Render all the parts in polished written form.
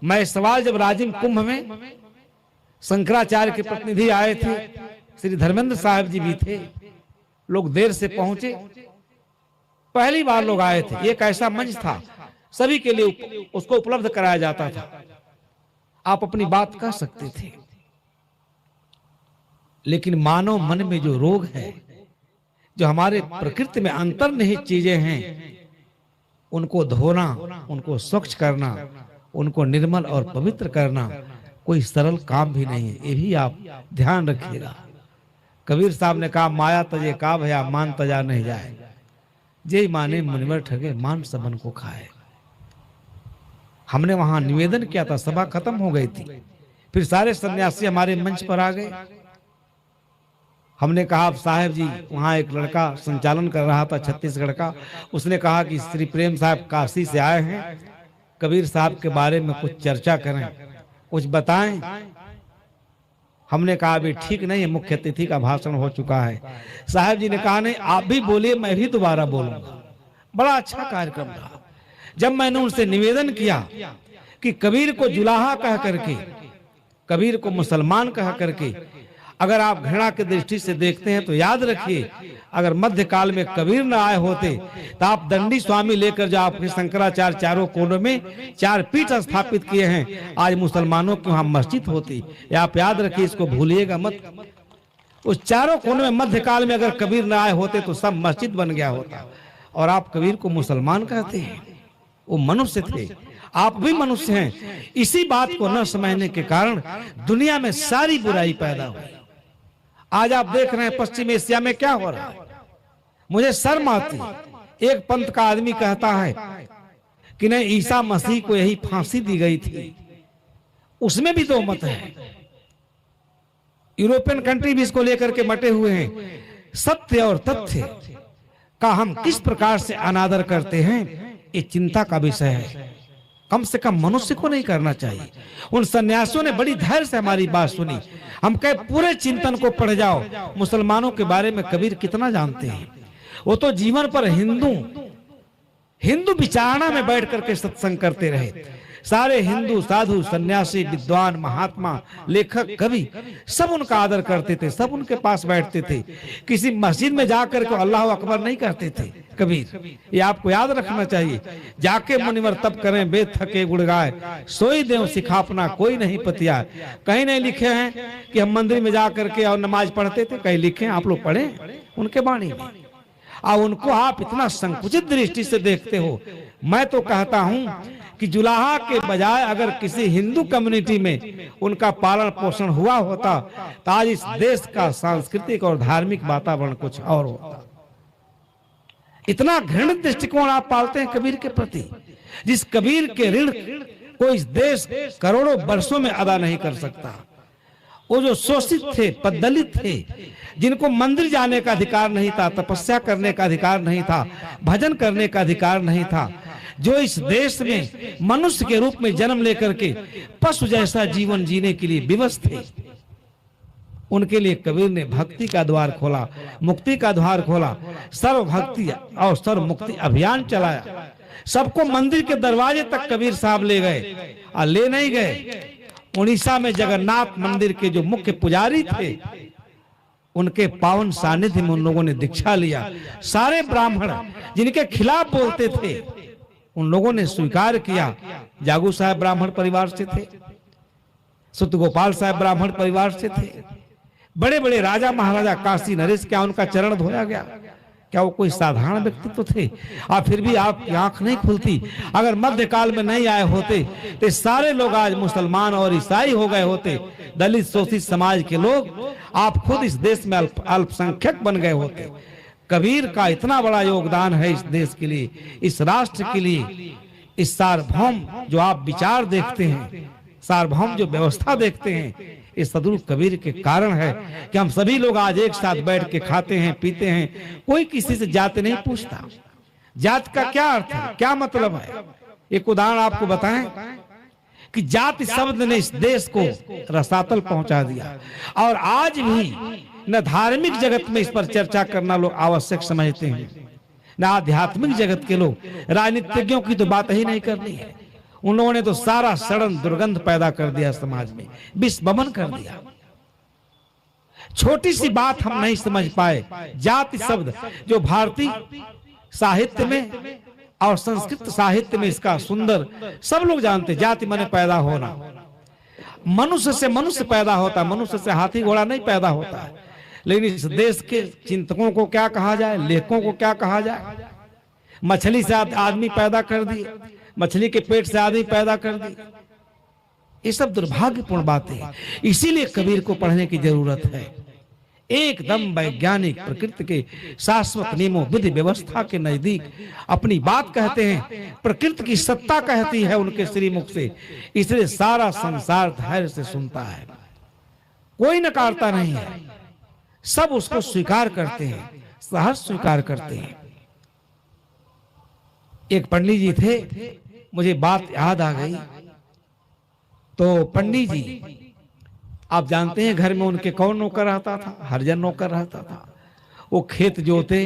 मैं इस सवाल जब राजिम कुंभ में शंकराचार्य के प्रतिनिधि आए थे, श्री धर्मेंद्र साहब जी भी थे, लोग देर से पहुंचे, पहली बार लोग आए थे। एक ऐसा मंच था सभी के लिए उसको उपलब्ध कराया जाता था, आप अपनी बात कह सकते थे। लेकिन मानव मन में जो रोग है, जो हमारे प्रकृति में अंतर्निहित चीजें हैं, उनको धोना, उनको स्वच्छ करना, उनको निर्मल और पवित्र करना कोई सरल काम भी नहीं है। ये भी आप ध्यान रखिएगा। कबीर साहब ने कहा, माया तजे का भया मान तजा नहीं जाए, जे माने मुनिवर ठगे मान सबन को खाए। हमने वहां निवेदन किया था, सभा खत्म हो गई थी, फिर सारे सन्यासी हमारे मंच पर आ गए। हमने कहा, अब साहब जी, वहां एक लड़का संचालन कर रहा था छत्तीसगढ़ का, उसने कहा कि श्री प्रेम साहब काशी से आए हैं, कबीर साहब के बारे में कुछ चर्चा करें, कुछ बताएं। हमने कहा अभी ठीक नहीं है, मुख्य अतिथि का भाषण हो चुका है। साहब जी ने कहा, नहीं आप भी बोलिए, मैं भी दोबारा बोलूंगा। बड़ा अच्छा कार्यक्रम रहा। जब मैंने उनसे निवेदन किया कि कबीर को जुलाहा कह करके, कबीर को मुसलमान कह करके अगर आप घृणा की दृष्टि से देखते हैं तो याद रखिए, अगर मध्यकाल में कबीर न आए होते तो आप दंडी स्वामी लेकर जो आपके शंकराचार्य चारों कोनों में 4 पीठ स्थापित किए हैं, आज मुसलमानों की वहां मस्जिद होती। ये आप याद रखिए, इसको भूलिएगा मत। उस चारों कोनों में मध्यकाल में अगर कबीर न आए होते तो सब मस्जिद बन गया होता। और आप कबीर को मुसलमान कहते हैं, वो मनुष्य थे, आप भी मनुष्य हैं। इसी बात को न समझने के कारण दुनिया में सारी बुराई पैदा हुई। आज आप देख रहे हैं पश्चिम एशिया में क्या हो रहा है, मुझे शर्म आती। एक पंथ का आदमी कहता है कि नहीं, ईसा मसीह को यही फांसी दी गई थी, उसमें भी 2 मत है। यूरोपियन कंट्री भी इसको लेकर के मटे हुए हैं। सत्य और तथ्य का हम किस प्रकार से अनादर करते हैं, ये चिंता का विषय है। कम से कम मनुष्य को नहीं करना चाहिए। उन सन्यासियों ने बड़ी धैर्य से हमारी बात सुनी। हम कहे पूरे चिंतन को पढ़ जाओ, मुसलमानों के बारे में कबीर कितना जानते हैं। वो तो जीवन पर हिंदू विचारणा में बैठ करके सत्संग करते रहे। सारे हिंदू साधु सन्यासी विद्वान महात्मा लेखक कवि सब उनका आदर करते थे, सब उनके पास बैठते थे। किसी मस्जिद में जाकर के अल्लाह अकबर नहीं कहते थे कबीर, ये आपको याद रखना चाहिए। जाके मुनिवर तब करें वेद थके गुड़ गाए, सोई देव सिखापना कोई नहीं पतिया। कहीं नहीं लिखे हैं कि हम मंदिर में जाकर के और नमाज पढ़ते थे, कहीं लिखे हैं, आप लोग पढ़े उनके वाणी में। और उनको आप इतना संकुचित दृष्टि से देखते हो। मैं तो कहता हूं कि जुलाहा के बजाय अगर किसी हिंदू कम्युनिटी में उनका पालन पोषण हुआ होता तो आज इस देश का सांस्कृतिक और धार्मिक वातावरण कुछ और होता। इतना घृणित दृष्टिकोण आप पालते हैं कबीर के प्रति, जिस कबीर के ऋण को इस देश करोड़ों वर्षों में अदा नहीं कर सकता। वो जो शोषित थे, पददलित थे, जिनको मंदिर जाने का अधिकार नहीं था, तपस्या करने का अधिकार नहीं था, भजन करने का अधिकार नहीं था, जो इस देश में मनुष्य के रूप में जन्म लेकर के पशु जैसा जीवन जीने के लिए विवश थे, उनके लिए कबीर ने भक्ति का द्वार खोला, मुक्ति का द्वार खोला, सर्व भक्ति और सर्व मुक्ति अभियान चलाया। सबको मंदिर के दरवाजे तक कबीर साहब ले गए। और ले नहीं गए, उड़ीसा में जगन्नाथ मंदिर के जो मुख्य पुजारी थे, उनके पावन सानिध्य में उन लोगों ने दीक्षा लिया। सारे ब्राह्मण जिनके खिलाफ बोलते थे, उन लोगों ने स्वीकार किया। जागू साहब ब्राह्मण परिवार से थे, सुत गोपाल साहब ब्राह्मण परिवार से थे, बड़े बड़े राजा महाराजा काशी नरेश, क्या उनका चरण धोया गया? क्या वो कोई साधारण व्यक्तित्व थे? और फिर भी आपकी आंख नहीं खुलती। अगर मध्यकाल में नहीं आए होते तो सारे लोग आज मुसलमान और ईसाई हो गए होते। दलित शोषित समाज के लोग, आप खुद इस देश में अल्पसंख्यक बन गए होते। कबीर का इतना बड़ा योगदान है इस देश के लिए, इस राष्ट्र के लिए। इस सार्वभौम जो आप विचार देखते हैं, सार्वभौम जो व्यवस्था देखते हैं, इस सदगुरु कबीर के कारण है कि हम सभी लोग आज एक साथ बैठ के खाते हैं, पीते हैं। कोई किसी से जात नहीं पूछता। जात का क्या अर्थ है, क्या मतलब है? एक उदाहरण आपको बताएं कि जाति शब्द ने इस देश को रसातल पहुंचा दिया। और आज भी न धार्मिक जगत में इस पर चर्चा करना लोग आवश्यक समझते हैं, न आध्यात्मिक जगत के लोग। राजनीतिज्ञों की तो बात ही नहीं करनी है, उन लोगों ने तो सारा सड़न दुर्गंध पैदा कर दिया समाज में, विष वमन कर दिया। छोटी सी बात हम नहीं समझ पाए, जाति शब्द जो भारतीय साहित्य में और संस्कृत साहित्य में इसका सुंदर, सब लोग जानते, जाति माने पैदा होना। मनुष्य से मनुष्य पैदा होता, मनुष्य से हाथी घोड़ा नहीं पैदा होता है। लेकिन इस देश के चिंतकों को क्या कहा जाए, लेखकों को क्या कहा जाए? मछली से आदमी पैदा कर दिए, मछली के पेट से आदमी पैदा कर दिए। ये सब दुर्भाग्यपूर्ण बातें हैं। इसीलिए कबीर को पढ़ने की जरूरत है। एकदम वैज्ञानिक प्रकृति के शाश्वत नियमों विधि व्यवस्था के नजदीक अपनी बात कहते हैं। प्रकृति की सत्ता कहती है उनके श्रीमुख से, इसलिए सारा संसार धैर्य से सुनता है, कोई नकारता नहीं है, सब उसको स्वीकार करते हैं, सहज स्वीकार करते हैं। एक पंडित जी थे, मुझे बात याद आ गई। तो पंडित जी, आप जानते हैं घर में उनके कौन नौकर रहता था? हरिजन नौकर रहता था। वो खेत जोते,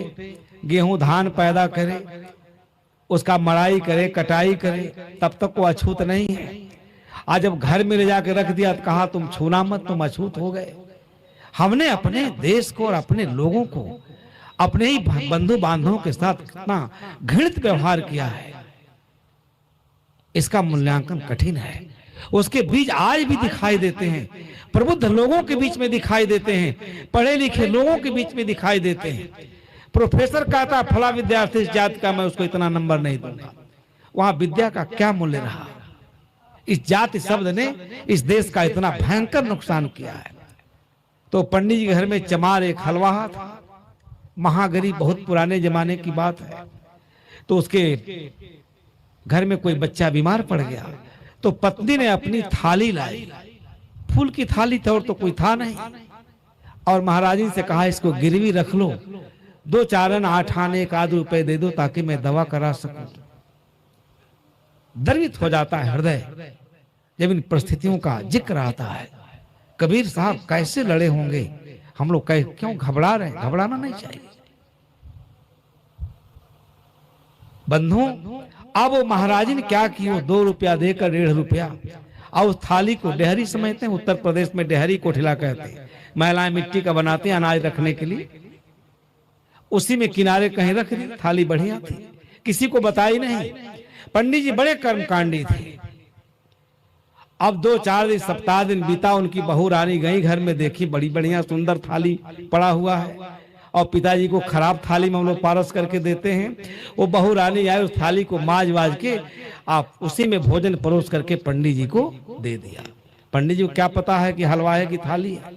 गेहूं धान पैदा करे, उसका मड़ाई करे, कटाई करे, तब तक वो अछूत नहीं है। आज जब घर में ले जाके रख दिया तो कहा तुम छूना मत, तुम अछूत हो गए। हमने अपने देश को और अपने लोगों को, अपने ही बंधु बांधवों के साथ कितना घृणित व्यवहार किया है, इसका मूल्यांकन कठिन है। उसके बीज आज भी दिखाई देते हैं, प्रबुद्ध लोगों के बीच में दिखाई देते हैं, पढ़े लिखे लोगों के बीच में दिखाई देते हैं। प्रोफेसर कहता फला विद्यार्थी इस जाति का, मैं उसको इतना नंबर नहीं दूंगा। वहां विद्या का क्या मूल्य रहा? इस जाति शब्द ने इस देश का इतना भयंकर नुकसान किया है। तो पंडित जी के घर में चमार एक हलवाहा था, महागरीब, बहुत पुराने जमाने की बात है। तो उसके घर में कोई बच्चा बीमार पड़ गया, तो पत्नी ने अपनी थाली लाई, फूल की थाली थी और तो कोई था नहीं, और महाराजी से कहा इसको गिरवी रख लो, 2-4 आने 8 आने 1 आध रुपए दे दो ताकि मैं दवा करा सकूं। द्रवित हो जाता है हृदय जब इन परिस्थितियों का जिक्र आता है। कबीर साहब कैसे लड़े होंगे, हम लोग क्यों घबरा रहे हैं? घबराना नहीं चाहिए बंधुओं। अब वो महाराजी ने क्या किया, 2 रुपया देकर 1.5 रुपया, और उस थाली को डेहरी समझते हैं, उत्तर प्रदेश में डेहरी कोठिला कहते हैं, महिलाएं मिट्टी का बनाती हैं अनाज रखने के लिए, उसी में किनारे कहीं रख दी, थाली बढ़िया थी, किसी को बताई नहीं। पंडित जी बड़े कर्मकांडी थे। अब 2-4 दिन, सप्ताह दिन बीता, उनकी बहू रानी गई घर में, देखी बड़ी बढ़िया सुंदर थाली पड़ा हुआ है, और पिताजी को खराब थाली में हम लोग पारस करके देते हैं। वो बहू रानी आई, उस थाली को माज वाज के आप उसी में भोजन परोस करके पंडित जी को दे दिया। पंडित जी को क्या पता है कि हलवाए की थाली है।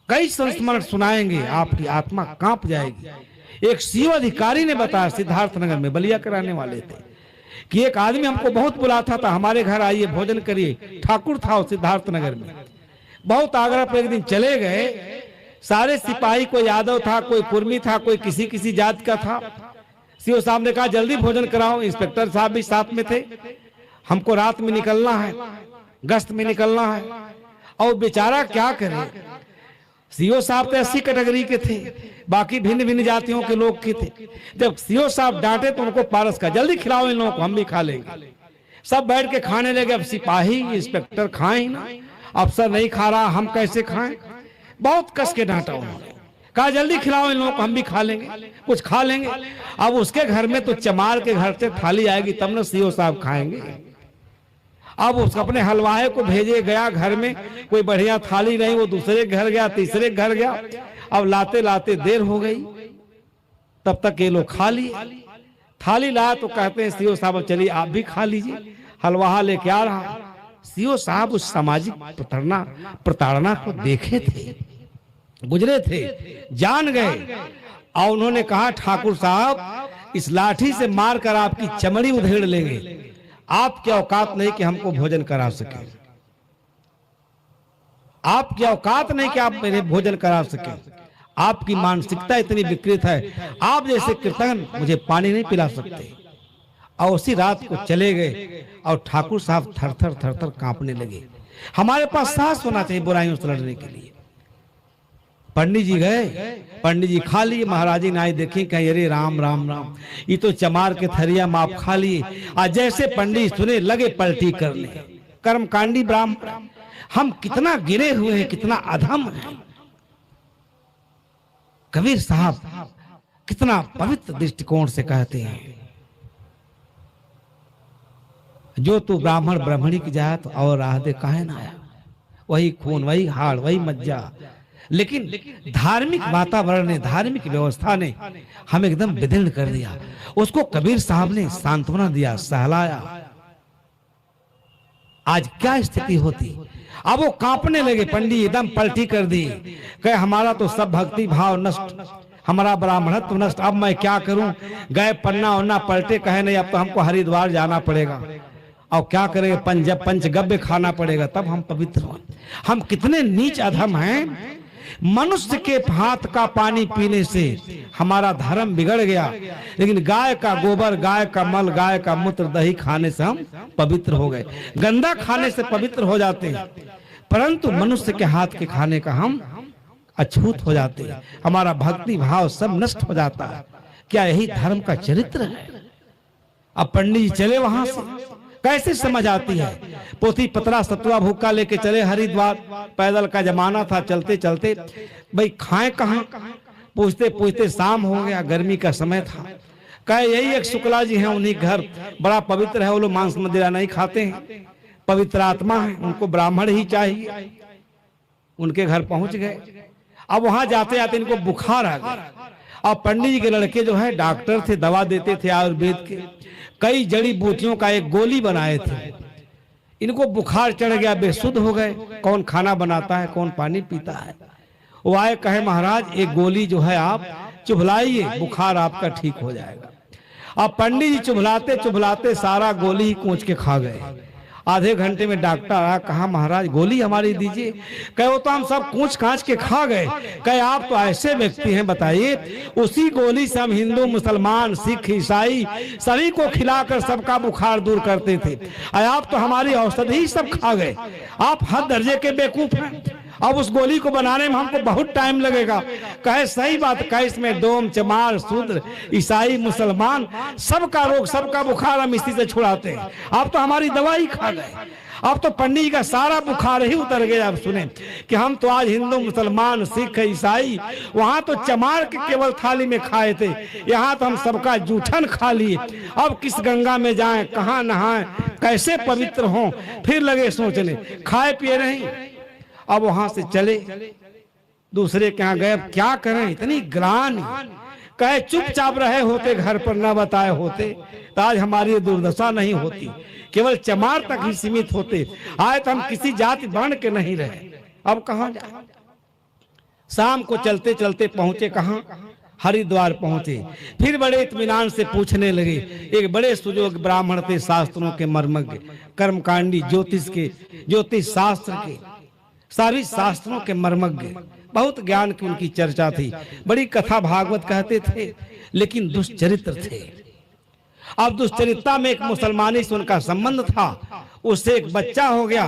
कई संस्मरण सुनाएंगे, आपकी आत्मा कांप जाएगी। एक सीओ अधिकारी ने बताया, सिद्धार्थनगर में बलिया कराने वाले थे, कि एक आदमी हमको बहुत बुलाता था, हमारे घर आइए भोजन करिए। ठाकुर था वो सिद्धार्थनगर में, बहुत आग्रह पर एक दिन चले गए। सारे सिपाही, कोई यादव था, कोई कुर्मी था, कोई किसी किसी जात का था। सीओ साहब ने कहा जल्दी भोजन कराओ। इंस्पेक्टर साहब भी साथ में थे, हमको रात में निकलना है, गश्त में निकलना है। और बेचारा क्या करे, सीओ साहब तो 80 कैटेगरी के थे, बाकी भिन्न भिन्न जातियों के लोग के थे। जब सीओ साहब डांटे तो उनको पारस का, जल्दी खिलाओ इन लोगों को, हम भी खा लेंगे। सब बैठ के खाने लगे। अब सिपाही इंस्पेक्टर खाए ना, अफसर नहीं खा रहा, हम कैसे खाएं? बहुत कस के डांटा उन्होंने, कहा जल्दी खिलाओ इन लोगों को, हम भी खा लेंगे, कुछ खा लेंगे। अब उसके घर में तो चमार के घर से थाली आएगी तब ना सीओ साहब खाएंगे। अब उस अपने हलवाए को भेजे, गया घर में, कोई बढ़िया थाली नहीं, वो दूसरे घर गया, तीसरे घर गया। अब लाते लाते देर हो गई, तब तक ये लोग खा लिए। थाली लाया तो कहते हैं सीओ साहब चलिए आप भी खा लीजिए। हलवाहा लेके आ रहा। सीओ साहब उस सामाजिक प्रताड़ना को देखे थे, गुजरे थे, जान गए, और उन्होंने कहा ठाकुर साहब इस लाठी से मारकर आपकी चमड़ी उधेड़ लेंगे, आपकी औकात नहीं कि हमको भोजन करा सके, आपकी औकात नहीं कि आप मेरे भोजन करा सके, आपकी मानसिकता इतनी विकृत है, आप जैसे कीर्तन मुझे पानी नहीं पिला सकते। और उसी रात को चले गए, और ठाकुर साहब थर थर कांपने लगे। हमारे पास साहस होना चाहिए बुराइयों से लड़ने के लिए। पंडित जी गए, पंडित जी खा लिए, महाराज जी नाई देखी, कहीं अरे राम राम राम, ये तो चमार के थरिया में आप खा लिए। आज जैसे पंडित सुने लगे पलटी करने। कर्मकांडी ब्राह्मण, हम कितना गिरे हुए हैं, कितना अधम है। कबीर साहब कितना पवित्र दृष्टिकोण से कहते हैं, जो तू ब्राह्मण ब्राह्मणी की जात और राह दे काहे ना आया। वही खून, वही हाड़, वही मज्जा। लेकिन धार्मिक वातावरण ने, धार्मिक व्यवस्था ने हम एकदम विदीर्ण कर दिया। उसको कबीर साहब ने सांत्वना दिया, सहलाया। आज क्या स्थिति होती। अब वो कांपने लगे, पंडित एकदम पलटी कर दी, कहे हमारा तो सब भक्ति भाव नष्ट, हमारा ब्राह्मणत्व नष्ट, अब मैं क्या करूं। गए पन्ना वन्ना पलटे, कहे नहीं अब तो हमको हरिद्वार जाना पड़ेगा, और क्या करेंगे, पंचगव्य खाना पड़ेगा तब हम पवित्र हो। हम कितने नीच अधम हैं। मनुष्य के हाथ का पानी पीने से हमारा धर्म बिगड़ गया, लेकिन गाय का गोबर, गाय का मल, गाय का मूत्र, दही खाने से हम पवित्र हो गए। गंदा खाने से पवित्र हो जाते हैं, परंतु मनुष्य के हाथ के खाने का हम अछूत हो जाते हैं, हमारा भक्ति भाव सब नष्ट हो जाता है। क्या यही धर्म का चरित्र है। अब पंडित जी चले वहां से, कैसे समझ आती है। पोथी पतरा सतुआ भूखा लेके चले हरिद्वार, पैदल का जमाना था, चलते चलते भाई खाएं कहाँ, पूछते पूछते शाम हो गया, गर्मी का समय था। कहे यही एक शुक्ला जी हैं, उन्हीं घर बड़ा पवित्र है, वो लोग मांस मदिरा नहीं खाते हैं, पवित्र आत्मा है, उनको ब्राह्मण ही चाहिए। उनके घर पहुंच गए। अब वहां जाते जाते इनको बुखार आ गया। अब पंडित जी के लड़के जो है डॉक्टर थे, दवा देते थे आयुर्वेद के, कई जड़ी बूटियों का एक गोली बनाए थे। इनको बुखार चढ़ गया, बेसुध हो गए। कौन खाना बनाता है, कौन पानी पीता है। वो आए, कहे महाराज एक गोली जो है आप चुभलाइए, बुखार आपका ठीक हो जाएगा। अब पंडित जी चुभलाते चुभलाते सारा गोली ही कूच के खा गए। आधे घंटे में डॉक्टर आया, कहा महाराज गोली हमारी दीजिए। कहे वो तो हम सब कूच कांच के खा गए। कहे आप तो ऐसे व्यक्ति हैं, बताइए उसी गोली से हम हिंदू मुसलमान सिख ईसाई सभी को खिलाकर सबका बुखार दूर करते थे, आप तो हमारी औषधि ही सब खा गए। आप हद दर्जे के बेवकूफ हैं। अब उस गोली को बनाने में हमको बहुत टाइम लगेगा। कहे सही बात, कहे इसमें डोम चमार शूद्र ईसाई मुसलमान सबका रोग सबका बुखार हम इसी से छुड़ाते हैं, आप तो हमारी दवाई खा गए। अब तो पंडित जी का सारा बुखार ही उतर गया। अब सुने कि हम तो आज हिंदू मुसलमान सिख ईसाई, वहां तो चमार के केवल थाली में खाए थे, यहाँ तो हम सबका जूठन खा लिए। अब किस गंगा में जाएं, कहाँ नहाएं, कैसे पवित्र हों। फिर लगे सोचने, खाए पिए नहीं। अब वहां से चले, दूसरे के यहाँ गए, क्या करें, इतनी ग्लानि। कहे चुपचाप रहे होते, घर पर न बताए होते तो आज हमारी दुर्दशा नहीं होती, केवल चमार तक ही सीमित होते, आए तो हम किसी जाति वर्ण के नहीं रहे। अब कहां जाए। शाम को चलते चलते पहुंचे कहां, हरिद्वार पहुंचे। फिर बड़े इत्मीनान से पूछने लगे। एक बड़े सुजोग ब्राह्मण थे, शास्त्रों के मर्मज्ञ, कर्मकांडी, ज्योतिष शास्त्र के, सभी शास्त्रों के मर्मज्ञ, बहुत ज्ञान की उनकी चर्चा थी, बड़ी कथा भागवत कहते थे, लेकिन दुष्चरित्र थे। अब दुष्चरित्रता में एक मुसलमानी से उनका संबंध था, उससे एक बच्चा हो गया।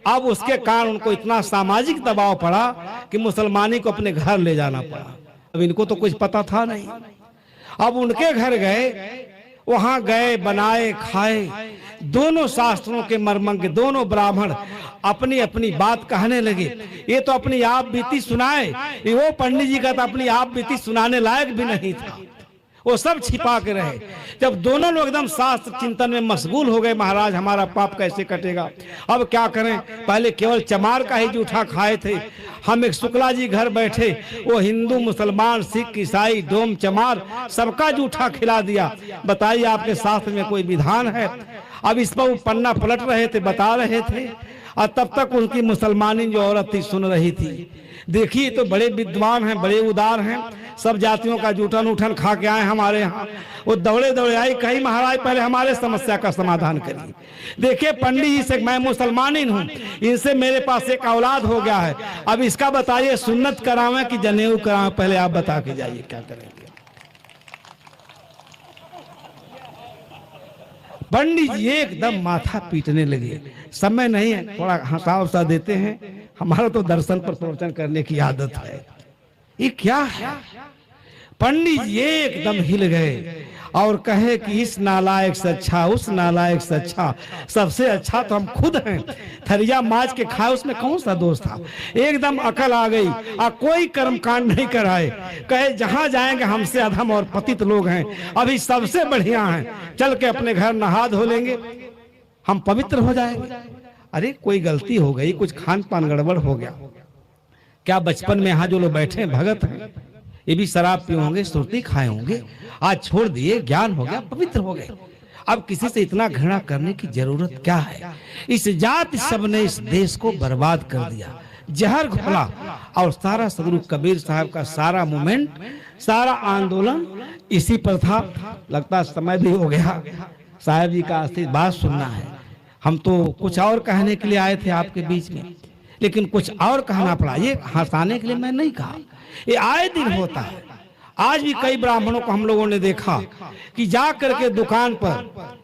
अब उसके कारण उनको इतना सामाजिक दबाव पड़ा कि मुसलमानी को अपने घर ले जाना पड़ा। अब इनको तो कुछ पता था नहीं। अब उनके घर गए, वहां गए, बनाए, खाए। दोनों शास्त्रों के मर्मज्ञ, दोनों ब्राह्मण अपनी अपनी बात कहने लगे। ये तो अपनी आप बीती सुनाए, वो पंडित जी का तो अपनी आप बीती सुनाने लायक भी नहीं था, वो सब छिपा के रहे। जब दोनों लोग एकदम शास्त्र चिंतन में मशगूल हो गए, महाराज हमारा पाप कैसे कटेगा, अब क्या करें। पहले केवल चमार का ही जूठा खाए थे, हम एक शुक्ला जी घर बैठे, वो हिंदू मुसलमान सिख ईसाई डोम चमार सबका जूठा खिला दिया। बताइए आपके शास्त्र में कोई विधान है। अब इस पर वो पन्ना पलट रहे थे, बता रहे थे, और तब तक उनकी मुसलमानी जो औरत थी सुन रही थी। देखिए तो बड़े विद्वान हैं, बड़े उदार हैं, सब जातियों का जूठन उठन खा के आए हमारे यहाँ। वो दौड़े दौड़े आई, कहीं महाराज पहले हमारे समस्या का समाधान करिए। देखिए पंडित जी से मैं मुसलमान ही हूँ, इनसे मेरे पास एक औलाद हो गया है, अब इसका बताइए सुन्नत करावे कि जनेऊ करावे, पहले आप बता के जाइए क्या करेंगे। पंडित जी एकदम माथा पीटने लगे। समय नहीं है, थोड़ा हंसा उसा देते हैं, हमारा तो दर्शन पर प्रवचन करने की आदत है। ये क्या है? पंडित जी एकदम हिल गए और कहे कि इस नालायक से अच्छा, उस नालायक से अच्छा, सबसे अच्छा तो हम खुद हैं। थरिया माज के खाए, उसमें कौन सा दोष था? एकदम अकल आ गई और कोई कर्मकांड नहीं कराए। कहे जहां जाएंगे हमसे अधम और पतित लोग हैं, अभी सबसे बढ़िया हैं, चल के अपने घर नहा धो लेंगे, हम पवित्र हो जाएंगे। अरे कोई गलती हो गई, कुछ खान पान गड़बड़ हो गया क्या? बचपन में यहाँ जो लोग बैठे हैं भगत हैं, ये भी शराब पिए होंगे, सुरती खाए होंगे, आज छोड़ दिए, ज्ञान हो गया, पवित्र हो गए। अब किसी से इतना घृणा करने की जरूरत क्या है? इस जाति सब ने इस देश को बर्बाद कर दिया, जहर घोला। और सारा सदगुरु कबीर साहब का सारा मूवमेंट, सारा आंदोलन इसी पर था। लगता समय भी हो गया, साहब जी का आशीर्वाद सुनना है। हम तो कुछ और कहने के लिए आए थे आपके बीच में, लेकिन कुछ और कहना पड़ा। ये हंसाने के लिए मैं नहीं कहा, ये आए दिन होता है। आज भी कई ब्राह्मणों को हम लोगों ने देखा कि जा करके दुकान पर